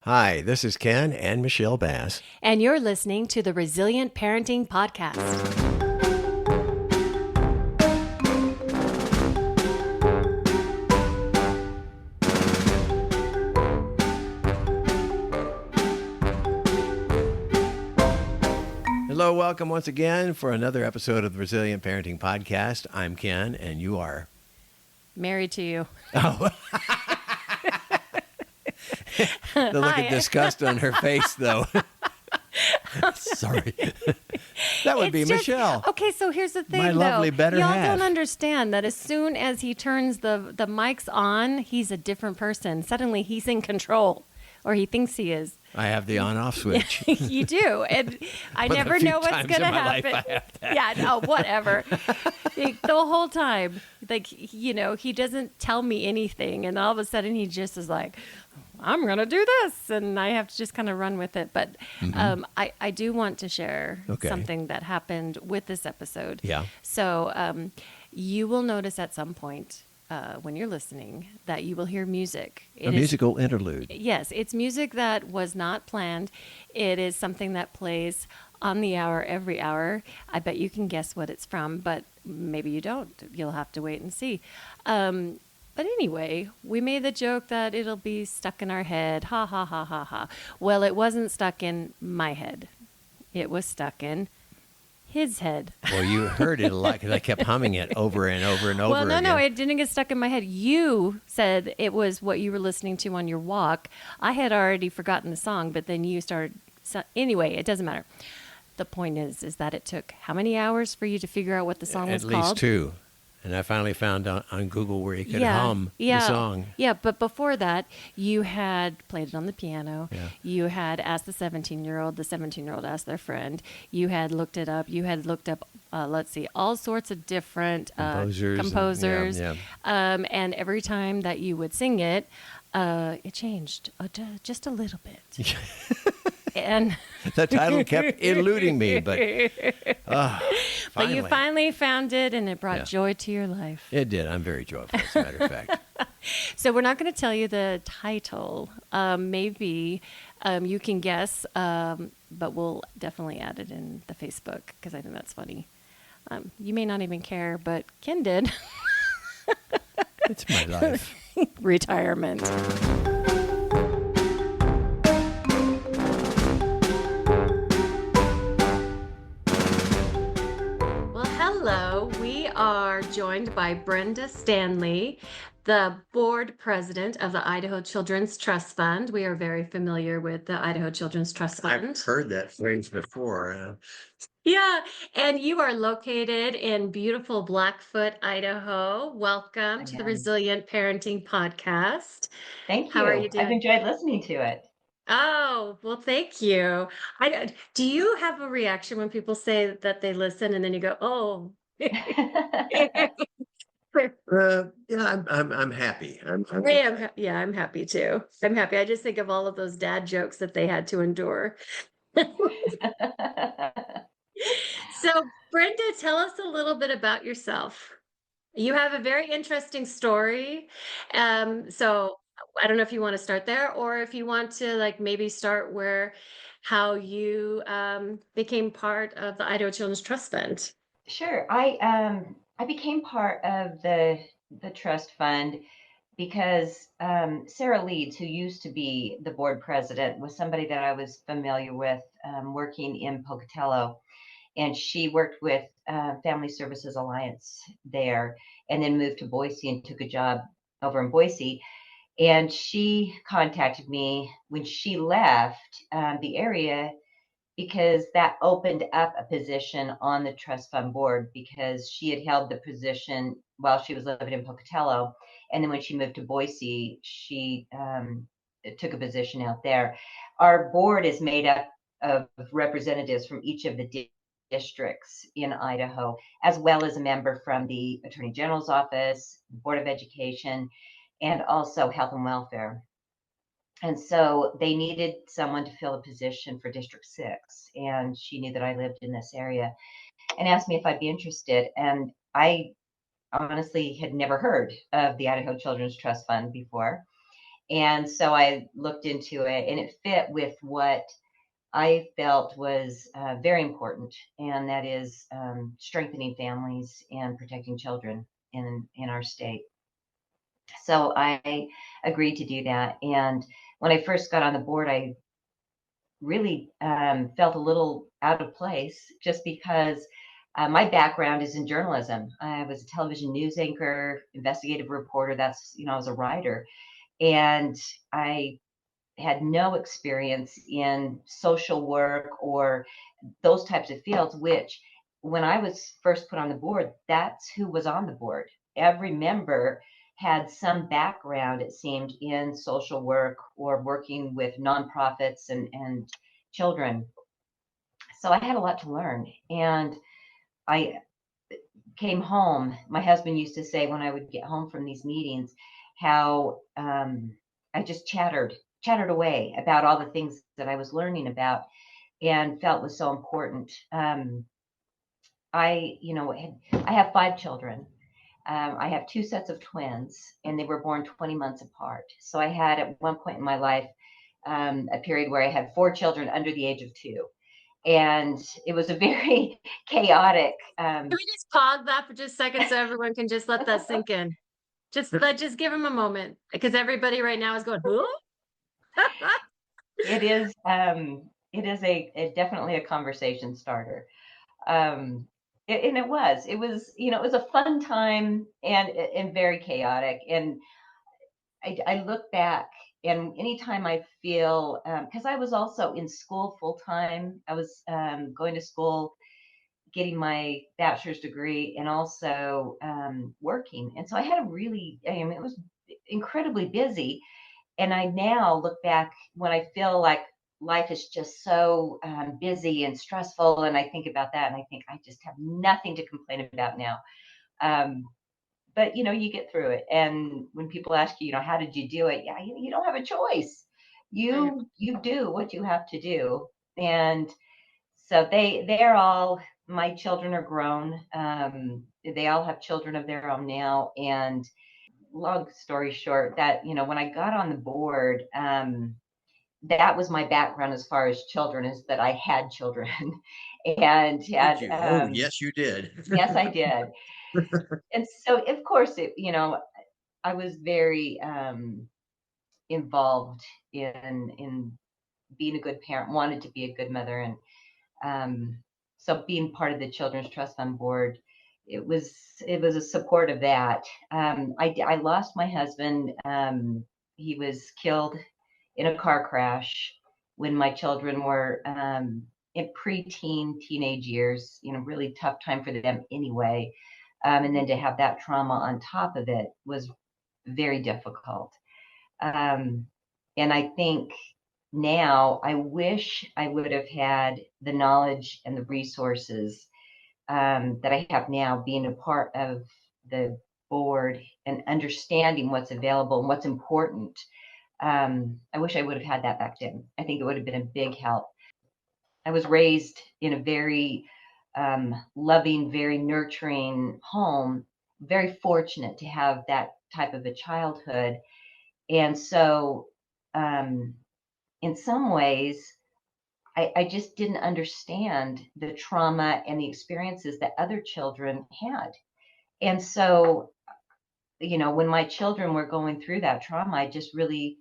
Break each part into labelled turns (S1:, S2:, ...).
S1: Hi, this is Ken and Michelle Bass.
S2: And you're listening to the Resilient Parenting Podcast.
S1: Hello, welcome once again for another episode of the Resilient Parenting Podcast. I'm Ken, and you are?
S2: Married to you.
S1: Oh. The look of disgust on her face, though. Sorry. That would be Michelle.
S2: Okay, so here's the thing,
S1: My lovely better
S2: Y'all
S1: half.
S2: don't understand that as soon as he turns the mics on, he's a different person. Suddenly he's in control, or he thinks he is.
S1: I have the on-off switch.
S2: You do, and I
S1: But a
S2: never
S1: few
S2: know what's
S1: times
S2: going to
S1: in my life
S2: happen.
S1: I have that.
S2: Yeah, no, whatever. The whole time, he doesn't tell me anything, and all of a sudden he just is like, I'm going to do this, and I have to just kind of run with it. But I do want to share something that happened with this episode.
S1: Yeah.
S2: So you will notice at some point when you're listening that you will hear music.
S1: A musical interlude.
S2: Yes, it's music that was not planned. It is something that plays on the hour, every hour. I bet you can guess what it's from, but maybe you don't. You'll have to wait and see. But anyway, we made the joke that it'll be stuck in our head. Ha, ha, ha, ha, ha. Well, it wasn't stuck in my head. It was stuck in his head.
S1: Well, you heard it a lot because I kept humming it over and over and over
S2: Well, no,
S1: again.
S2: it didn't get stuck in my head. You said it was what you were listening to on your walk. I had already forgotten the song, but then you started. So, anyway, it doesn't matter. The point is that it took how many hours for you to figure out what the song was called?
S1: At least 2. And I finally found on Google where you could hum the song.
S2: Yeah, but before that, you had played it on the piano.
S1: Yeah.
S2: You had asked the 17-year-old. The 17-year-old asked their friend. You had looked it up. You had looked up, all sorts of different composers. And every time that you would sing it, it changed just a little bit. And
S1: the title kept eluding me, but
S2: you finally found it, and it brought joy to your life.
S1: It did. I'm very joyful, as a matter of fact.
S2: So we're not going to tell you the title. Maybe you can guess, but we'll definitely add it in the Facebook because I think that's funny. You may not even care, but Ken did.
S1: It's my life.
S2: Retirement. Hello, we are joined by Brenda Stanley, the board president of the Idaho Children's Trust Fund. We are very familiar with the Idaho Children's Trust Fund.
S1: I've heard that phrase before.
S2: Yeah, and you are located in beautiful Blackfoot, Idaho. Welcome to the Resilient Parenting Podcast.
S3: Thank you.
S2: How are you doing?
S3: I've enjoyed listening to it.
S2: Oh, well, thank you. Do you have a reaction when people say that they listen and then you go, oh?
S1: Yeah, I'm happy.
S2: I'm happy too. I'm happy. I just think of all of those dad jokes that they had to endure. So, Brenda, tell us a little bit about yourself. You have a very interesting story. So I don't know if you want to start there or if you want to maybe start how you became part of the Idaho Children's Trust Fund.
S3: Sure. I became part of the trust fund because Sarah Leeds, who used to be the board president, was somebody that I was familiar with working in Pocatello. And she worked with Family Services Alliance there and then moved to Boise and took a job over in Boise. And she contacted me when she left the area because that opened up a position on the trust fund board because she had held the position while she was living in Pocatello. And then when she moved to Boise, she took a position out there. Our board is made up of representatives from each of the districts in Idaho, as well as a member from the Attorney General's office, the Board of Education, and also Health and Welfare. And so they needed someone to fill a position for District 6. And she knew that I lived in this area and asked me if I'd be interested. And I honestly had never heard of the Idaho Children's Trust Fund before. And so I looked into it, and it fit with what I felt was very important, and that is strengthening families and protecting children in our state. So I agreed to do that. And when I first got on the board, I really felt a little out of place just because my background is in journalism. I was a television news anchor, investigative reporter. I was a writer. And I had no experience in social work or those types of fields, which when I was first put on the board, that's who was on the board. Every member had some background, it seemed, in social work or working with nonprofits and children. So I had a lot to learn. And I came home. My husband used to say when I would get home from these meetings, how I just chattered away about all the things that I was learning about and felt was so important. I have 5 children. I have 2 sets of twins, and they were born 20 months apart. So I had at one point in my life a period where I had 4 children under the age of 2, and it was a very chaotic.
S2: Can we just pause that for just a second so everyone can just let that sink in? Just give them a moment, because everybody right now is going, who?
S3: It is definitely a conversation starter. And it was a fun time and very chaotic. And I look back, and anytime I feel, because I was also in school full time, I was going to school, getting my bachelor's degree, and also working. And so it was incredibly busy. And I now look back when I feel like life is just so busy and stressful, and I think about that, and I think I just have nothing to complain about now. Um, but you get through it. And when people ask you, how did you do it? Yeah, you don't have a choice.
S2: Right.
S3: You do what you have to do. And so they're all, my children are grown. They all have children of their own now. And long story short, that when I got on the board, that was my background as far as children, is that I had children. And
S1: Did
S3: had
S1: you? Oh, yes, you did.
S3: yes, I did. And so of course I was very involved in being a good parent, wanted to be a good mother. And so being part of the Children's Trust Fund board, it was a support of that. I lost my husband. He was killed in a car crash when my children were in teenage years. Really tough time for them anyway. And then to have that trauma on top of it was very difficult. And I think now I wish I would have had the knowledge and the resources that I have now, being a part of the board and understanding what's available and what's important. I wish I would have had that back then. I think it would have been a big help. I was raised in a very loving, very nurturing home, very fortunate to have that type of a childhood. And so, in some ways, I just didn't understand the trauma and the experiences that other children had. And so, when my children were going through that trauma, I just really,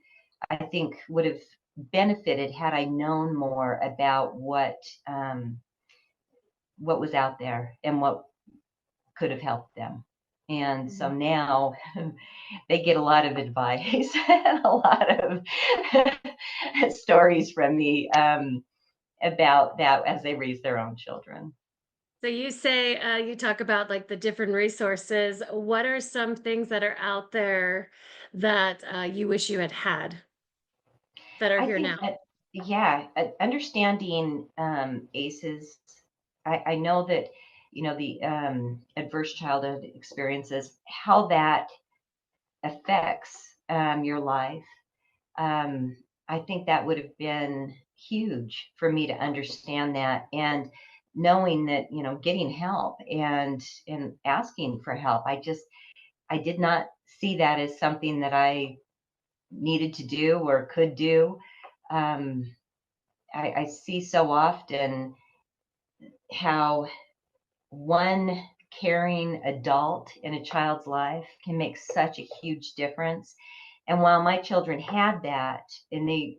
S3: I think, would have benefited had I known more about what was out there and what could have helped them. And so now they get a lot of advice and a lot of stories from me about that as they raise their own children.
S2: So you say you talk about like the different resources. What are some things that are out there that you wish you had had that are
S3: I
S2: here
S3: think,
S2: now?
S3: yeah, understanding ACEs. I know that, the adverse childhood experiences, how that affects your life. Um, I think that would have been huge for me to understand that, and knowing that, getting help and asking for help. I did not see that as something that I needed to do or could do. I see so often how one caring adult in a child's life can make such a huge difference. And while my children had that, and they,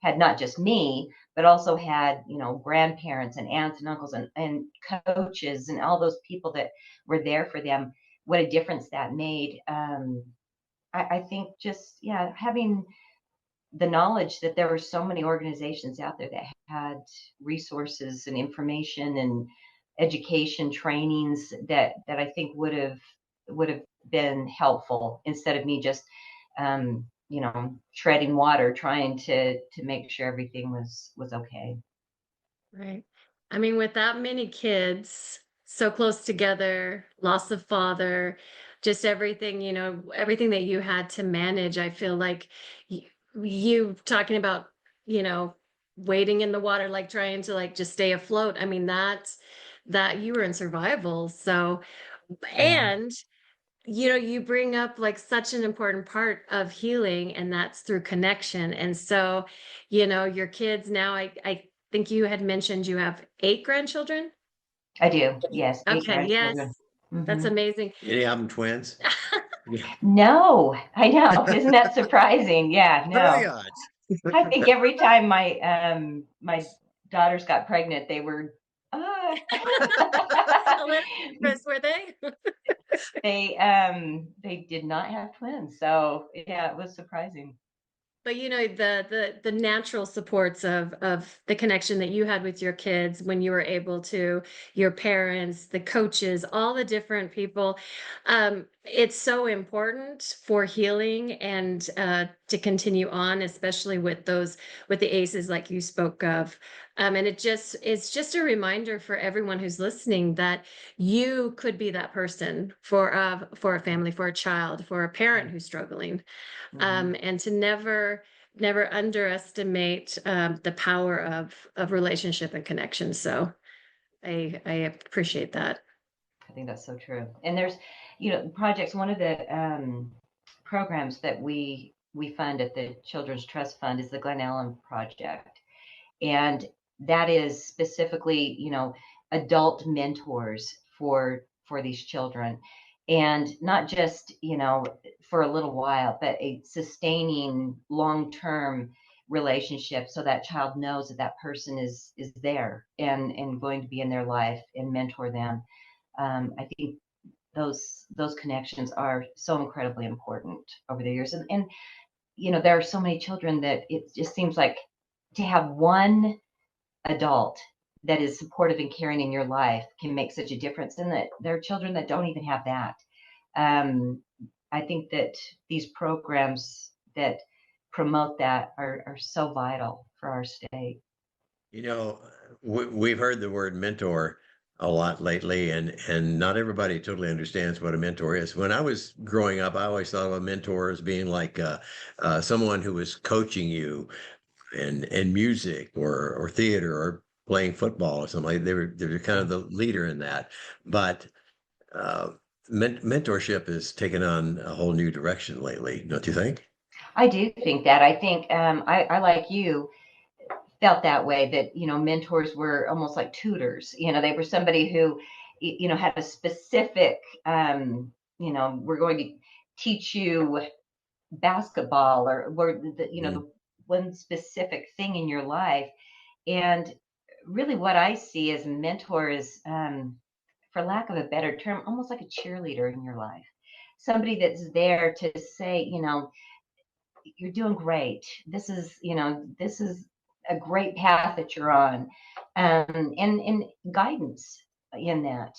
S3: had not just me, but also had, grandparents and aunts and uncles and coaches and all those people that were there for them, what a difference that made. I think just, yeah, having the knowledge that there were so many organizations out there that had resources and information and education trainings that I think would have been helpful instead of me just treading water trying to make sure everything was okay.
S2: Right. I mean, with that many kids so close together, loss of father, just everything, everything that you had to manage, I feel like you talking about, you know, wading in the water, like trying to like just stay afloat. I mean, that you were in survival. So,
S3: Yeah,
S2: and you bring up like such an important part of healing, and that's through connection. And so, your kids now, I think you had mentioned you have 8 grandchildren.
S3: I do. Yes, 8
S2: Okay,
S3: grandchildren.
S2: yes, that's
S3: Hmm.
S2: amazing.
S1: Any of them twins? Yeah.
S3: No, I know. Isn't that surprising? Yeah,
S1: What are the
S3: no.
S1: odds?
S3: I think every time my daughters got pregnant, they were uh,
S2: A little nervous, were they?
S3: they did not have twins. So yeah, it was surprising.
S2: But the natural supports of the connection that you had with your kids when you were able to, your parents, the coaches, all the different people, it's so important for healing and to continue on, especially with the ACEs like you spoke of. And it's just a reminder for everyone who's listening that you could be that person for a family, for a child, for a parent who's struggling,
S3: Hmm.
S2: and to never underestimate the power of relationship and connection. So I appreciate that.
S3: I think that's so true. And there's, projects. One of the programs that we fund at the Children's Trust Fund is the Glen Ellen Project, and that is specifically, adult mentors for these children, and not just, for a little while, but a sustaining long-term relationship, so that child knows that that person is there and going to be in their life and mentor them. I think those connections are so incredibly important over the years, and there are so many children that it just seems like to have one adult that is supportive and caring in your life can make such a difference, and that there are children that don't even have that. um, I think that these programs that promote that are so vital for our state.
S1: You know, we've heard the word mentor a lot lately, and not everybody totally understands what a mentor is. When I was growing up, I always thought of a mentor as being like someone who was coaching you in music or theater or playing football or something. They were kind of the leader in that. But uh, mentorship has taken on a whole new direction lately, don't you think?
S3: I do think that. I think I like you felt that way, that mentors were almost like tutors. They were somebody who had a specific, we're going to teach you basketball, or
S1: Mm.
S3: the one specific thing in your life. And really what I see as a mentor is, for lack of a better term, almost like a cheerleader in your life, somebody that's there to say, you're doing great. This is a great path that you're on, and guidance in that.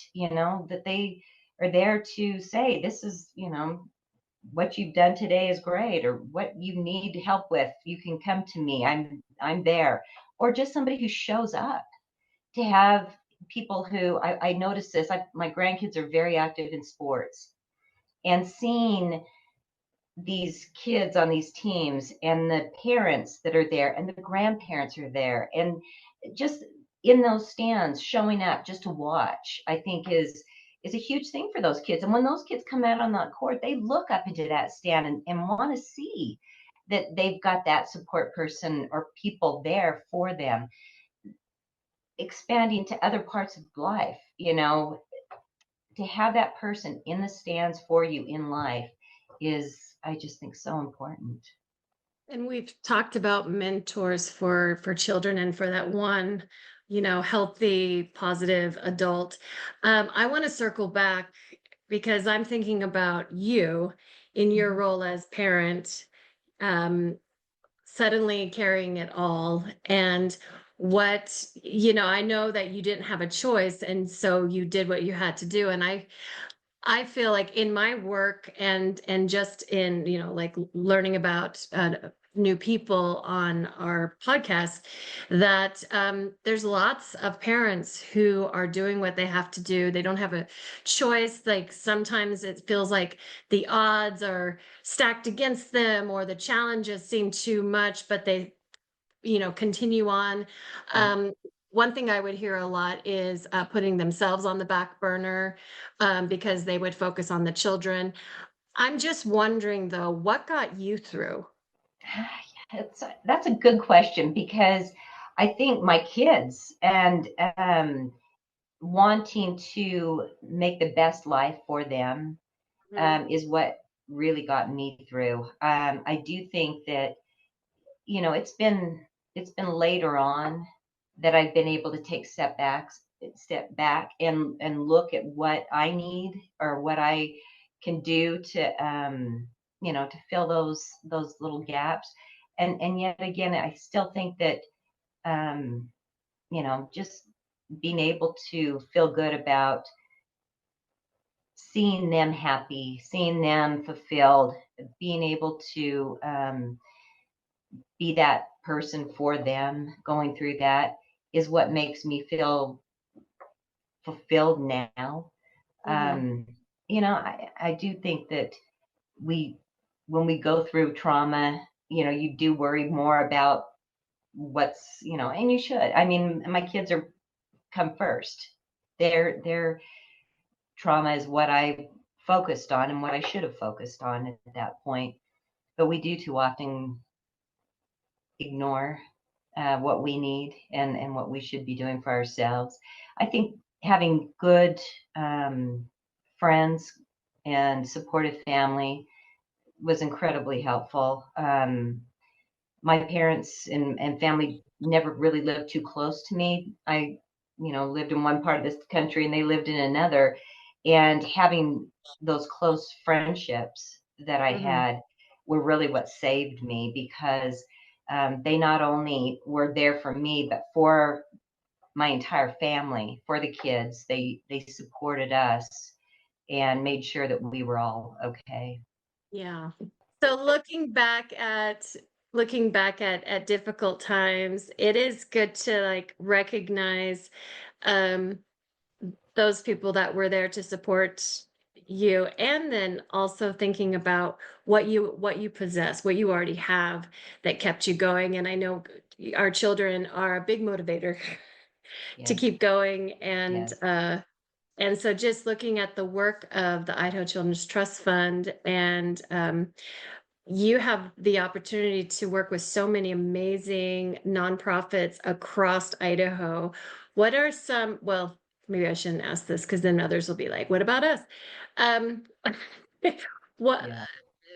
S3: That they are there to say, this is, what you've done today is great, or what you need help with, you can come to me. I'm there. Or just somebody who shows up to have people who I notice this. My grandkids are very active in sports, and seeing these kids on these teams and the parents that are there and the grandparents are there, and just in those stands showing up just to watch, I think is a huge thing for those kids. And when those kids come out on that court, they look up into that stand and want to see that they've got that support person or people there for them. Expanding to other parts of life, to have that person in the stands for you in life is, I just think, so important.
S2: And we've talked about mentors for children and for that one, healthy, positive adult. I want to circle back because I'm thinking about you in your
S3: Mhm.
S2: role as parent, um, suddenly carrying it all. And I know that you didn't have a choice, and so you did what you had to do. And I feel like in my work and just in, like learning about new people on our podcast, that there's lots of parents who are doing what they have to do. They don't have a choice. Like sometimes it feels like the odds are stacked against them or the challenges seem too much, but they continue on.
S3: Right.
S2: Um, One thing I would hear a lot is putting themselves on the back burner because they would focus on the children. I'm just wondering though, what got you through?
S3: That's a good question, because I think my kids and wanting to make the best life for them
S2: Mhm.
S3: is what really got me through. I do think that it's been later on that I've been able to take step back and look at what I need or what I can do to fill those little gaps. And yet again, I still think that um, just being able to feel good about seeing them happy, seeing them fulfilled, being able to be that person for them going through that is what makes me feel fulfilled now.
S2: Mhm.
S3: Um, I do think that we, when we go through trauma, you do worry more about and you should. I mean, my kids are come first. Their trauma is what I focused on and what I should have focused on at that point. But we do too often ignore what we need and what we should be doing for ourselves. I think having good friends and supportive family was incredibly helpful. My parents and family never really lived too close to me. I, lived in one part of this country and they lived in another. And having those close friendships that I
S2: Mhm.
S3: had were really what saved me, because they not only were there for me, but for my entire family, for the kids. They supported us and made sure that we were all okay.
S2: Yeah. So looking back at difficult times, it is good to like recognize um those people that were there to support you, and then also thinking about what you possess, what you already have that kept you going. And I know our children are a big motivator to
S3: Yes,
S2: keep going. and
S3: yes.
S2: uh and so just looking at the work of the Idaho Children's Trust Fund, and you have the opportunity to work with so many amazing nonprofits across Idaho. What are some, well, maybe I shouldn't ask this because then others will be like, what about us? Um, what
S3: Yeah.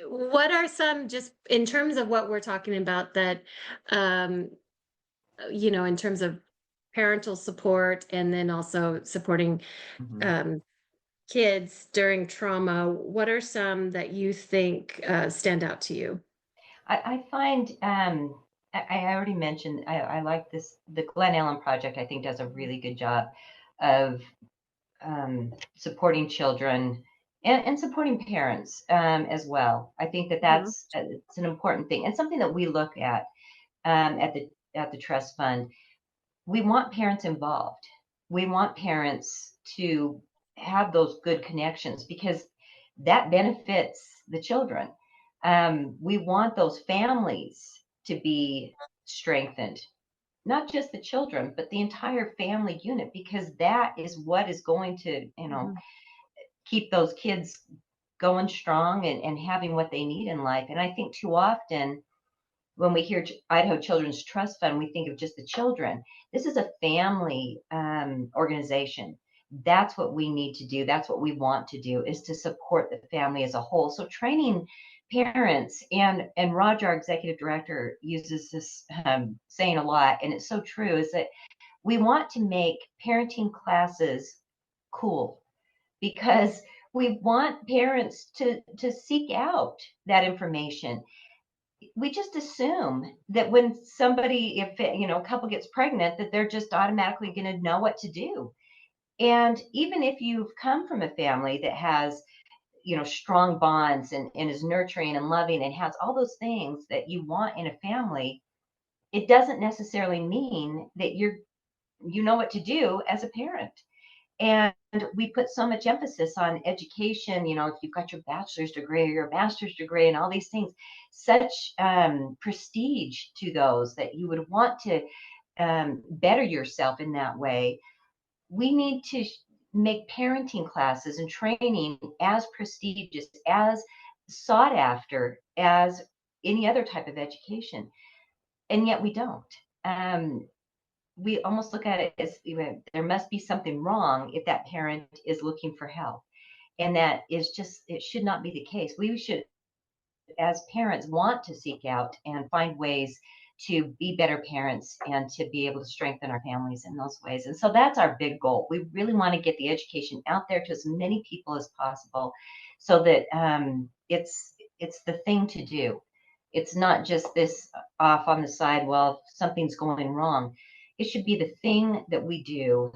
S2: what are some, just in terms of what we're talking about, that um, in terms of parental support and then also supporting
S3: Mhm.
S2: um, kids during trauma, what are some that you think stand out to you?
S3: I find I already mentioned I like this. The Glen Ellen Project, I think, does a really good job of supporting children and supporting parents as well. I think that
S2: Mhm.
S3: that's it's an important thing and something that we look at the trust fund. We want parents involved. We want parents to have those good connections, because that benefits the children. We want those families to be strengthened, not just the children, but the entire family unit, because that is what is going to,
S2: Mhm.
S3: keep those kids going strong and having what they need in life. And I think too often when we hear Idaho Children's Trust Fund, we think of just the children. This is a family organization. That's what we need to do. That's what we want to do, is to support the family as a whole. So training parents, and Roger, our executive director, uses this saying a lot, and it's so true, is that we want to make parenting classes cool, because we want parents to seek out that information. We just assume that when somebody, if a couple gets pregnant, that they're just automatically going to know what to do. And even if you've come from a family that has strong bonds, and is nurturing and loving and has all those things that you want in a family, it doesn't necessarily mean that you know what to do as a parent. And we put so much emphasis on education, if you've got your bachelor's degree or your master's degree and all these things, such prestige to those, that you would want to better yourself in that way. We need to make parenting classes and training as prestigious, as sought after as any other type of education. And yet we don't. We almost look at it as, there must be something wrong if that parent is looking for help. And that is just, it should not be the case. We should, as parents, want to seek out and find ways to be better parents and to be able to strengthen our families in those ways. And so that's our big goal. We really want to get the education out there to as many people as possible, so that it's the thing to do. It's not just this off on the side, well, if something's going wrong. It should be the thing that we do.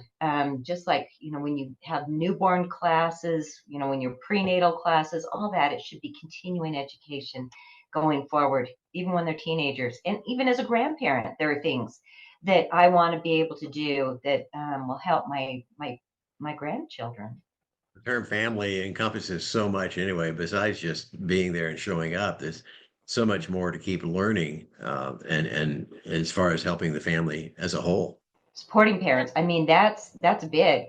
S3: Just like, when you have newborn classes, when you're prenatal classes, all that, it should be continuing education going forward, even when they're teenagers. And even as a grandparent, there are things that I want to be able to do that will help my grandchildren.
S1: The term family encompasses so much anyway, besides just being there and showing up. There's so much more to keep learning, and as far as helping the family as a whole.
S3: Supporting parents, I mean, that's big.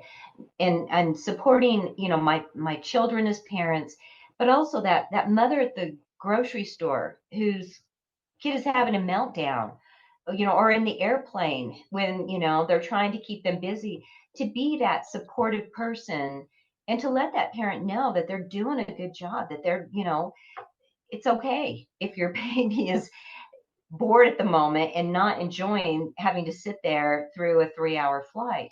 S3: And supporting, my children as parents, but also that mother at the grocery store whose kid is having a meltdown, or in the airplane when, they're trying to keep them busy, to be that supportive person, and to let that parent know that they're doing a good job, that they're, it's okay if your baby is bored at the moment and not enjoying having to sit there through a 3-hour flight.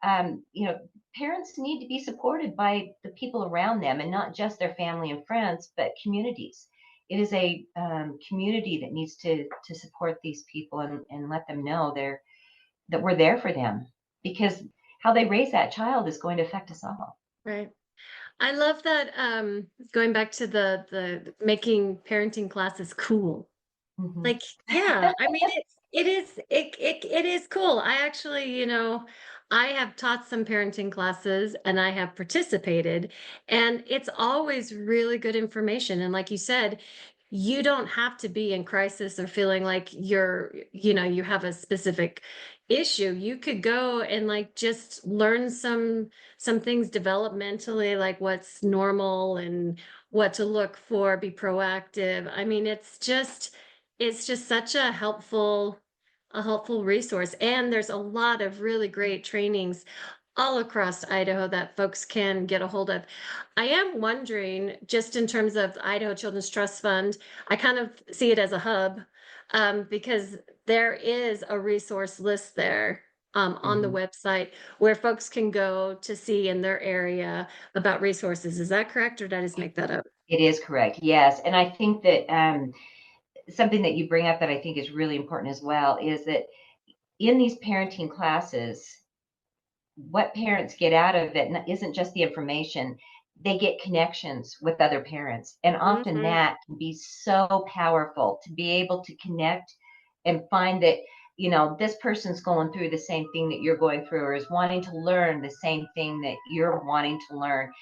S3: Um, you know, Parents need to be supported by the people around them, and not just their family and friends, but communities. It is a community that needs to support these people, and let them know that we're there for them, because how they raise that child is going to affect us all.
S2: Right. I love that, going back to the making parenting classes cool.
S3: Mhm.
S2: Like, yeah, I mean, it is cool. I actually, I have taught some parenting classes and I have participated, and it's always really good information. And like you said, you don't have to be in crisis or feeling like you have a specific issue. You could go and like just learn some things developmentally, like what's normal and what to look for, be proactive. I mean, it's just such a helpful resource. And there's a lot of really great trainings all across Idaho that folks can get a hold of. I am wondering, just in terms of the Idaho Children's Trust Fund, I kind of see it as a hub, because there is a resource list there, on the
S3: Mhm.
S2: website, where folks can go to see in their area about resources. Is that correct, or did I just make that up?
S3: It is correct, yes. And I think that something that you bring up that I think is really important as well is that in these parenting classes, what parents get out of it isn't just the information. They get connections with other parents. And often
S2: Mhm.
S3: that can be so powerful, to be able to connect and find that, this person's going through the same thing that you're going through, or is wanting to learn the same thing that you're wanting to learn.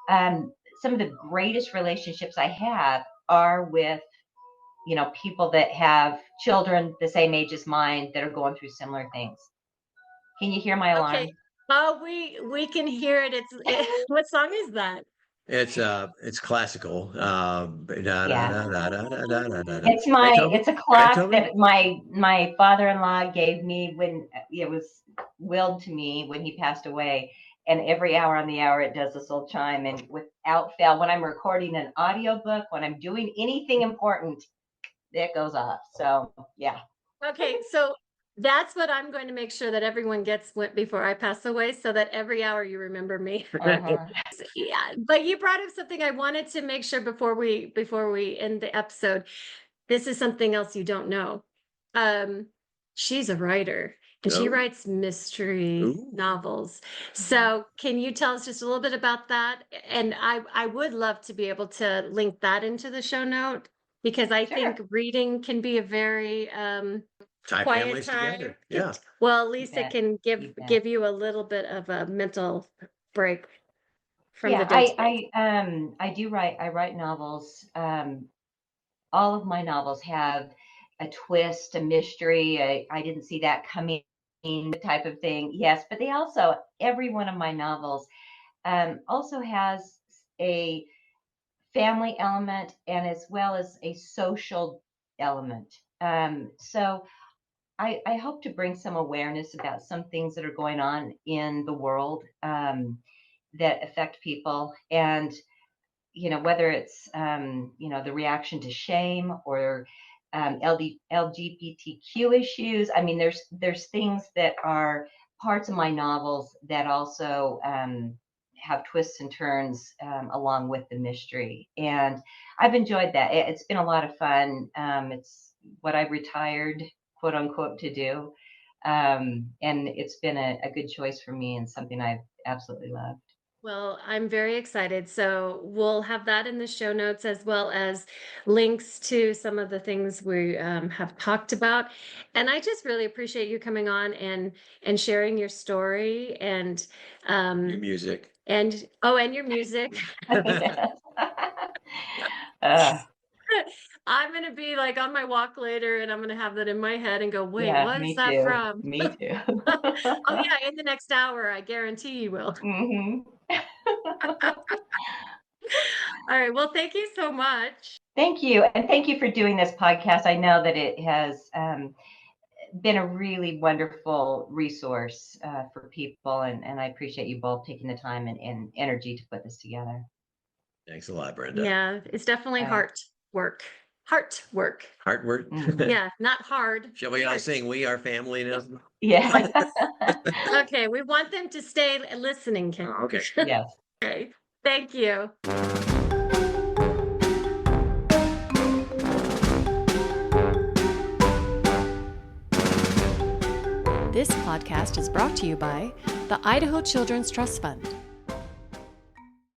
S3: Some of the greatest relationships I have are with, people that have children the same age as mine that are going through similar things. Can you hear my
S2: Okay.
S3: alarm?
S2: Oh, we can hear it. What song is that?
S1: It's classical.
S3: Yeah.
S1: Da. Beethoven?
S3: It's a clock
S1: Beethoven?
S3: that my father-in-law gave me when it was willed to me when he passed away. And every hour on the hour, it does this little chime. And without fail, when I'm recording an audiobook, when I'm doing anything important, it goes off. So yeah.
S2: Okay, so that's what I'm going to make sure that everyone gets before I pass away, so that every hour you remember me.
S3: Uh-huh.
S2: Yeah, but you brought up something I wanted to make sure before we end the episode. This is something else you don't know. Um, she's a writer and she
S1: Oh,
S2: writes mystery
S1: ooh,
S2: novels. So can you tell us just a little bit about that? And I would love to be able to link that into the show note because I think
S3: Sure.
S2: reading can be a very
S1: tie
S2: quiet
S1: families
S2: time.
S1: together. Yeah.
S2: Well, at
S3: You
S2: least it
S3: bet.
S2: can
S3: You bet.
S2: give you a little bit of a mental break from the
S3: Yeah,
S2: day to day.
S3: I do write. I write novels. All of my novels have a twist, a mystery. I didn't see that coming type of thing. Yes, but they also every one of my novels also has a family element and as well as a social element. So I hope to bring some awareness about some things that are going on in the world that affect people. And whether it's the reaction to shame or LGBTQ issues. I mean, there's things that are parts of my novels that also have twists and turns along with the mystery, and I've enjoyed that. It's been a lot of fun. It's what I retired, quote unquote, to do, and it's been a good choice for me and something I've absolutely loved.
S2: Well, I'm very excited. So we'll have that in the show notes as well as links to some of the things we have talked about. And I just really appreciate you coming on and sharing your story
S1: Your
S2: um,
S1: music.
S2: and your music.
S3: Yes. uh,
S2: I'm gonna be like on my walk later, and I'm gonna have that in my head and go, "Wait,
S3: yeah,
S2: what is
S3: me
S2: that
S3: too.
S2: from?"
S3: Me too.
S2: Oh yeah, in the next hour, I guarantee you will.
S3: hmm
S2: All right. Well, thank you so much.
S3: Thank you. And thank you for doing this podcast. I know that it has been a really wonderful resource for people. And I appreciate you both taking the time and energy to put this together.
S1: Thanks a lot, Brenda.
S2: Yeah, it's definitely
S3: Uh,
S2: heart work. Heart work.
S1: Heart work.
S3: mhm.
S2: Yeah, not hard.
S1: Shall we all
S2: Heart.
S1: sing "We Are Family" now?
S3: Yeah.
S2: Okay, we want them to stay listening, Ken.
S1: Okay.
S3: Yes.
S2: Okay. Thank you. This podcast is brought to you by the Idaho Children's Trust Fund.